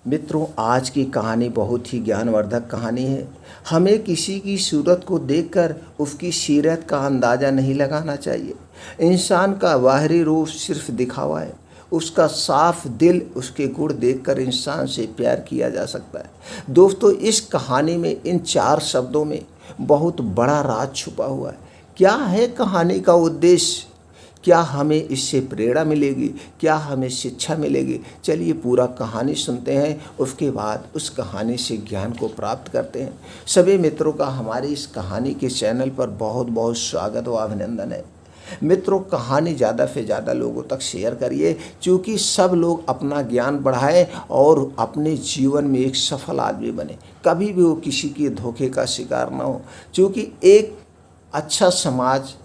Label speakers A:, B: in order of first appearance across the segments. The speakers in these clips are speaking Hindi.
A: मित्रों, आज की कहानी बहुत ही ज्ञानवर्धक कहानी है। हमें किसी की सूरत को देखकर उसकी सीरत का अंदाज़ा नहीं लगाना चाहिए। इंसान का बाहरी रूप सिर्फ दिखावा है। उसका साफ दिल, उसके गुण देखकर इंसान से प्यार किया जा सकता है। दोस्तों, इस कहानी में इन 4 शब्दों में बहुत बड़ा राज छुपा हुआ है। क्या है कहानी का उद्देश्य? क्या हमें इससे प्रेरणा मिलेगी? क्या हमें शिक्षा मिलेगी? चलिए पूरा कहानी सुनते हैं, उसके बाद उस कहानी से ज्ञान को प्राप्त करते हैं। सभी मित्रों का हमारी इस कहानी के चैनल पर बहुत बहुत स्वागत व अभिनंदन है। मित्रों, कहानी ज़्यादा से ज़्यादा लोगों तक शेयर करिए, क्योंकि सब लोग अपना ज्ञान बढ़ाएं और अपने जीवन में एक सफल आदमी बने। कभी भी वो किसी के धोखे का शिकार ना हो, क्योंकि एक अच्छा समाज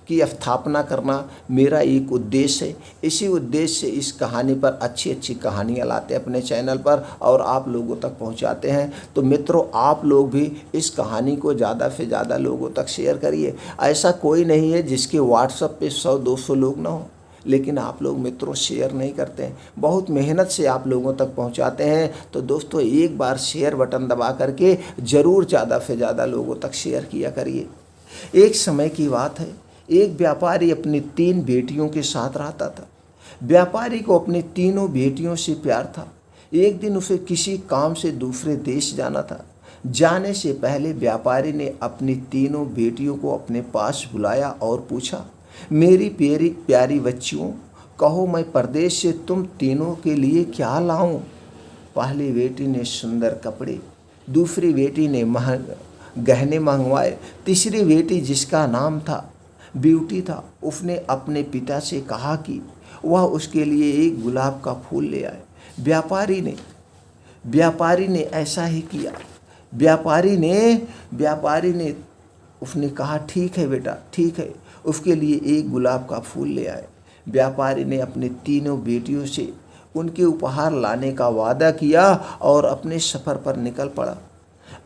A: की स्थापना करना मेरा एक उद्देश्य है। इसी उद्देश्य से इस कहानी पर अच्छी अच्छी कहानियाँ लाते हैं अपने चैनल पर और आप लोगों तक पहुंचाते हैं। तो मित्रों, आप लोग भी इस कहानी को ज़्यादा से ज़्यादा लोगों तक शेयर करिए। ऐसा कोई नहीं है जिसके व्हाट्सएप पे 100-200 लोग ना हो, लेकिन आप लोग मित्रों शेयर नहीं करते हैं। बहुत मेहनत से आप लोगों तक पहुंचाते हैं। तो दोस्तों, एक बार शेयर बटन दबा करके ज़रूर ज़्यादा से ज़्यादा लोगों तक शेयर किया करिए। एक समय की बात है, एक व्यापारी अपनी 3 बेटियों के साथ रहता था। व्यापारी को अपनी तीनों बेटियों से प्यार था। एक दिन उसे किसी काम से दूसरे देश जाना था। जाने से पहले व्यापारी ने अपनी तीनों बेटियों को अपने पास बुलाया और पूछा, मेरी प्यारी प्यारी बच्चियों, कहो मैं परदेश से तुम तीनों के लिए क्या लाऊं? पहली बेटी ने सुंदर कपड़े, दूसरी बेटी ने गहने मंगवाए, तीसरी बेटी जिसका नाम था ब्यूटी था, उसने अपने पिता से कहा कि वह उसके लिए एक गुलाब का फूल ले आए। व्यापारी ने ऐसा ही किया। व्यापारी ने उसने कहा, ठीक है बेटा, ठीक है, उसके लिए एक गुलाब का फूल ले आए। व्यापारी ने अपने तीनों बेटियों से उनके उपहार लाने का वादा किया और अपने सफ़र पर निकल पड़ा।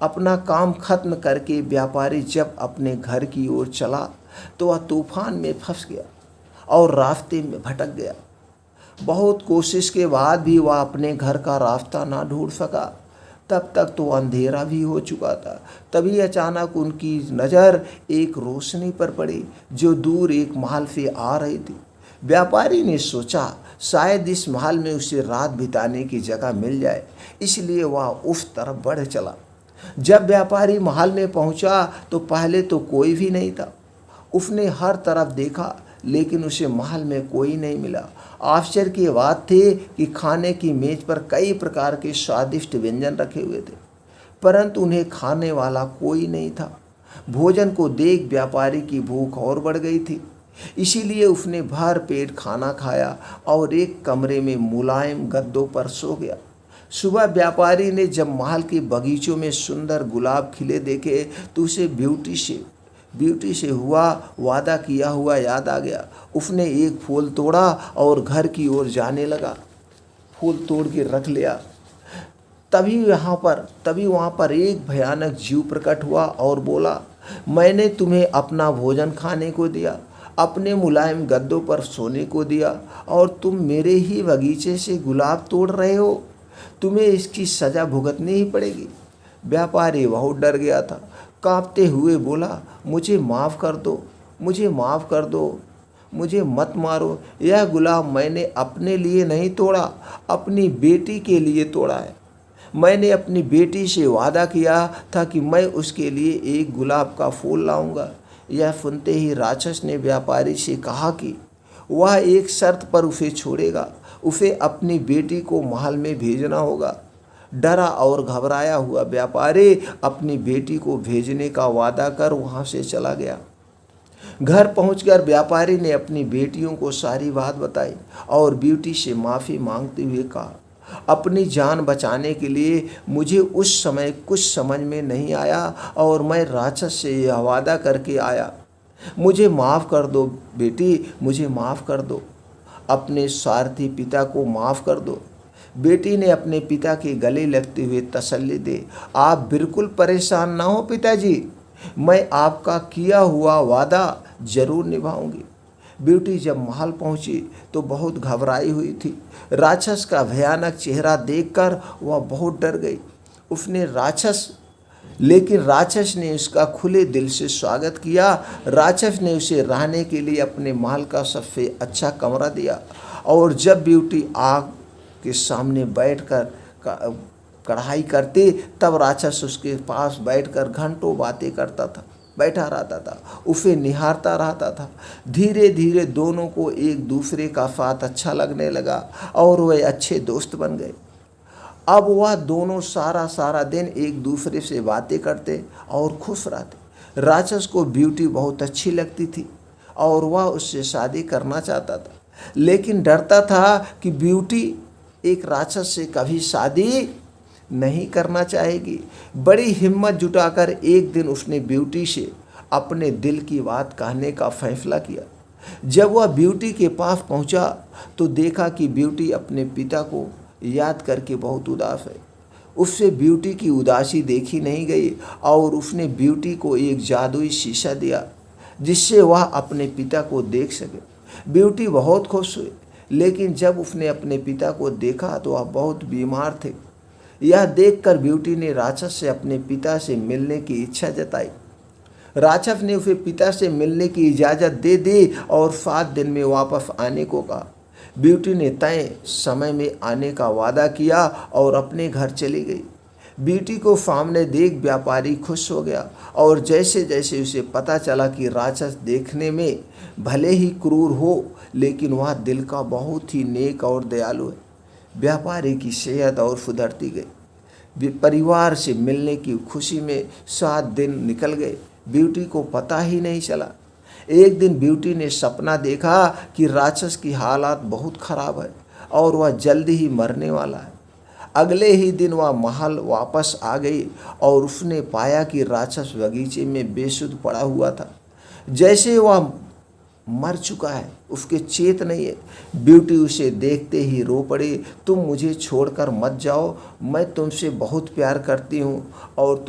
A: अपना काम खत्म करके व्यापारी जब अपने घर की ओर चला तो वह तूफान में फंस गया और रास्ते में भटक गया। बहुत कोशिश के बाद भी वह अपने घर का रास्ता ना ढूंढ सका। तब तक तो अंधेरा भी हो चुका था। तभी अचानक उनकी नज़र एक रोशनी पर पड़ी जो दूर एक महल से आ रही थी। व्यापारी ने सोचा शायद इस महल में उसे रात बिताने की जगह मिल जाए, इसलिए वह उस तरफ बढ़ चला। जब व्यापारी महल में पहुंचा तो पहले तो कोई भी नहीं था। उसने हर तरफ देखा, लेकिन उसे महल में कोई नहीं मिला। आश्चर्य की बात थी कि खाने की मेज पर कई प्रकार के स्वादिष्ट व्यंजन रखे हुए थे, परंतु उन्हें खाने वाला कोई नहीं था। भोजन को देख व्यापारी की भूख और बढ़ गई थी, इसीलिए उसने भर पेट खाना खाया और एक कमरे में मुलायम गद्दों पर सो गया। सुबह व्यापारी ने जब महल के बगीचों में सुंदर गुलाब खिले देखे तो उसे ब्यूटी से हुआ वादा किया हुआ याद आ गया। उसने एक फूल तोड़ा और घर की ओर जाने लगा। फूल तोड़ के रख लिया। तभी वहाँ पर एक भयानक जीव प्रकट हुआ और बोला, मैंने तुम्हें अपना भोजन खाने को दिया, अपने मुलायम गद्दों पर सोने को दिया, और तुम मेरे ही बगीचे से गुलाब तोड़ रहे हो। तुम्हें इसकी सज़ा भुगतनी ही पड़ेगी। व्यापारी बहुत डर गया था। कांपते हुए बोला, मुझे माफ़ कर दो, मुझे माफ़ कर दो, मुझे मत मारो। यह गुलाब मैंने अपने लिए नहीं तोड़ा, अपनी बेटी के लिए तोड़ा है। मैंने अपनी बेटी से वादा किया था कि मैं उसके लिए एक गुलाब का फूल लाऊंगा। यह सुनते ही राक्षस ने व्यापारी से कहा कि वह एक शर्त पर उसे छोड़ेगा। उसे अपनी बेटी को महल में भेजना होगा। डरा और घबराया हुआ व्यापारी अपनी बेटी को भेजने का वादा कर वहां से चला गया। घर पहुंचकर व्यापारी ने अपनी बेटियों को सारी बात बताई और ब्यूटी से माफ़ी मांगते हुए कहा, अपनी जान बचाने के लिए मुझे उस समय कुछ समझ में नहीं आया और मैं राक्षस से यह वादा करके आया। मुझे माफ़ कर दो बेटी, मुझे माफ़ कर दो। अपने स्वार्थी पिता को माफ़ कर दो। बेटी ने अपने पिता के गले लगते हुए तसल्ली दे, आप बिल्कुल परेशान ना हो पिताजी, मैं आपका किया हुआ वादा जरूर निभाऊंगी। ब्यूटी जब महल पहुंची तो बहुत घबराई हुई थी। राक्षस का भयानक चेहरा देखकर वह बहुत डर गई। लेकिन राक्षस ने उसका खुले दिल से स्वागत किया। राक्षस ने उसे रहने के लिए अपने महल का सबसे अच्छा कमरा दिया और जब ब्यूटी आग के सामने बैठकर कढ़ाई करती तब राक्षस उसके पास बैठकर घंटों बातें करता था, बैठा रहता था, उसे निहारता रहता था। धीरे धीरे दोनों को एक दूसरे का साथ अच्छा लगने लगा और वे अच्छे दोस्त बन गए। अब वह दोनों सारा दिन एक दूसरे से बातें करते और खुश रहते। राक्षस को ब्यूटी बहुत अच्छी लगती थी और वह उससे शादी करना चाहता था, लेकिन डरता था कि ब्यूटी एक राक्षस से कभी शादी नहीं करना चाहेगी। बड़ी हिम्मत जुटाकर एक दिन उसने ब्यूटी से अपने दिल की बात कहने का फैसला किया। जब वह ब्यूटी के पास पहुंचा तो देखा कि ब्यूटी अपने पिता को याद करके बहुत उदास है। उससे ब्यूटी की उदासी देखी नहीं गई और उसने ब्यूटी को एक जादुई शीशा दिया जिससे वह अपने पिता को देख सके। ब्यूटी बहुत खुश हुई, लेकिन जब उसने अपने पिता को देखा तो वह बहुत बीमार थे। यह देखकर ब्यूटी ने राक्षस से अपने पिता से मिलने की इच्छा जताई। राक्षस ने उसे पिता से मिलने की इजाज़त दे दी और 7 दिन में वापस आने को कहा। ब्यूटी ने तय समय में आने का वादा किया और अपने घर चली गई। ब्यूटी को सामने देख व्यापारी खुश हो गया और जैसे जैसे उसे पता चला कि राक्षस देखने में भले ही क्रूर हो लेकिन वह दिल का बहुत ही नेक और दयालु है, व्यापारी की सेहत और सुधरती गई। परिवार से मिलने की खुशी में 7 दिन निकल गए, ब्यूटी को पता ही नहीं चला। एक दिन ब्यूटी ने सपना देखा कि राक्षस की हालत बहुत खराब है और वह जल्दी ही मरने वाला है। अगले ही दिन वह महल वापस आ गई और उसने पाया कि राक्षस बगीचे में बेसुध पड़ा हुआ था, जैसे वह मर चुका है, उसके चेत नहीं है। ब्यूटी उसे देखते ही रो पड़ी, तुम मुझे छोड़कर मत जाओ, मैं तुमसे बहुत प्यार करती हूँ और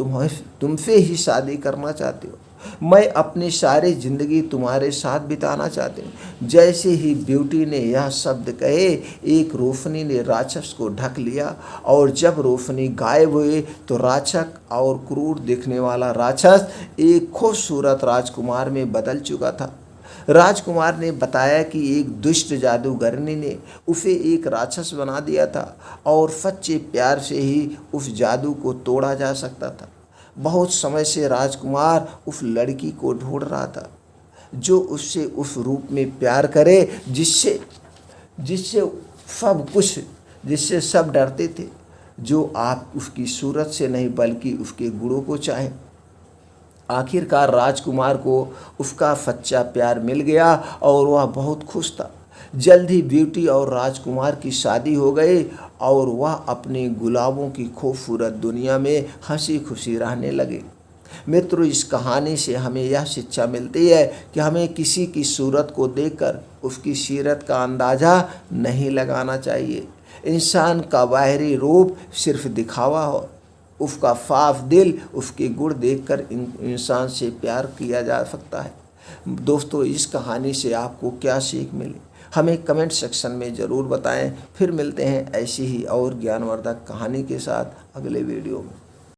A: तुमसे ही शादी करना चाहती हूँ। मैं अपनी सारी ज़िंदगी तुम्हारे साथ बिताना चाहती हूँ। जैसे ही ब्यूटी ने यह शब्द कहे एक रोशनी ने राक्षस को ढक लिया और जब रोशनी गायब हुई तो राक्षस और क्रूर दिखने वाला राक्षस एक खूबसूरत राजकुमार में बदल चुका था। राजकुमार ने बताया कि एक दुष्ट जादूगरनी ने उसे एक राक्षस बना दिया था और सच्चे प्यार से ही उस जादू को तोड़ा जा सकता था। बहुत समय से राजकुमार उस लड़की को ढूंढ रहा था जो उससे उस रूप में प्यार करे जिससे सब डरते थे, जो आप उसकी सूरत से नहीं बल्कि उसके गुणों को चाहे। आखिरकार राजकुमार को उसका सच्चा प्यार मिल गया और वह बहुत खुश था। जल्द ही ब्यूटी और राजकुमार की शादी हो गई और वह अपने गुलाबों की खूबसूरत दुनिया में हंसी खुशी रहने लगे। मित्रों, इस कहानी से हमें यह शिक्षा मिलती है कि हमें किसी की सूरत को देखकर उसकी सीरत का अंदाज़ा नहीं लगाना चाहिए। इंसान का बाहरी रूप सिर्फ दिखावा हो, उसका साफ दिल, उसके गुण देखकर इंसान से प्यार किया जा सकता है। दोस्तों, इस कहानी से आपको क्या सीख मिली हमें कमेंट सेक्शन में ज़रूर बताएं। फिर मिलते हैं ऐसी ही और ज्ञानवर्धक कहानी के साथ अगले वीडियो में।